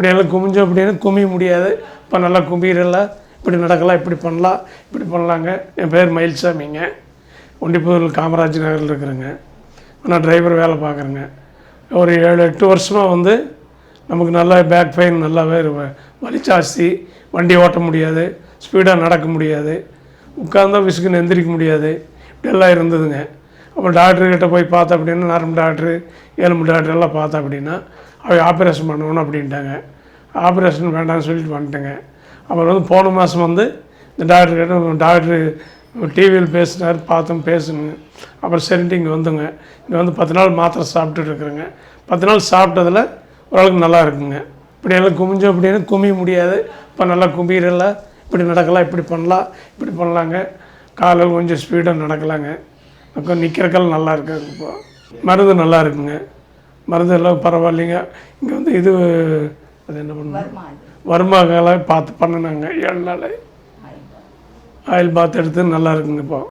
இப்படியெல்லாம் குமிஞ்சோம் அப்படின்னா குமிய முடியாது. இப்போ நல்லா கும்பிடலாம், இப்படி நடக்கலாம், இப்படி பண்ணலாம், இப்படி பண்ணலாங்க. என் பேர் மயில்சாமிங்க. ஒண்டிப்புதூர் காமராஜ் நகரில் இருக்கிறேங்க. நான் டிரைவர் வேலை பார்க்குறேங்க. ஒரு 7-8 வருஷமாக வந்து நமக்கு நல்லா பேக் பெயின் நல்லாவே வலி ஜாஸ்தி. வண்டி ஓட்ட முடியாது, ஸ்பீடாக நடக்க முடியாது, உட்கார்ந்தா விசுக்குன்னு எந்திரிக்க முடியாது, இப்படியெல்லாம் இருந்ததுங்க. அப்புறம் டாக்டர்கிட்ட போய் பார்த்தா அப்படின்னா நரம்பு டாக்டரு, எலும்பு டாக்டர் எல்லாம் பார்த்தா அப்படின்னா அவங்க ஆப்ரேஷன் பண்ணணும் அப்படின்ட்டாங்க. ஆப்ரேஷன் வேண்டாம்னு சொல்லிட்டு வந்துட்டேங்க. அப்புறம் வந்து போன மாதம் வந்து இந்த டாக்டரு டிவியில் பேசினார், பார்த்தோம், பேசணுங்க. அப்புறம் சரின்ட்டு இங்கே வந்துங்க. இங்கே வந்து 10 நாள் மாத்திரை சாப்பிட்டுட்டு இருக்கிறேங்க. 10 நாள் சாப்பிட்டதில் ஓரளவுக்கு நல்லா இருக்குங்க. இப்படியெல்லாம் குமிஞ்சோம் அப்படின்னா குமிய முடியாது. இப்போ நல்லா கும்பிடலாம், இப்படி நடக்கலாம், இப்படி பண்ணலாம், இப்படி பண்ணலாங்க. காலையில் கொஞ்சம் ஸ்பீடாக நடக்கலாங்க. அப்புறம் நிற்கிறக்கெல்லாம் நல்லா இருக்குங்க. இப்போ மருந்து நல்லா இருக்குங்க. மருந்து எல்லாம் பரவாயில்லைங்க. இங்கே வந்து இது அது என்ன பண்ணுங்க, வருமானங்களை பார்த்து பண்ணினாங்க. 7 நாள் ஆயில் பாத் எடுத்து நல்லா இருக்குங்க இப்போ.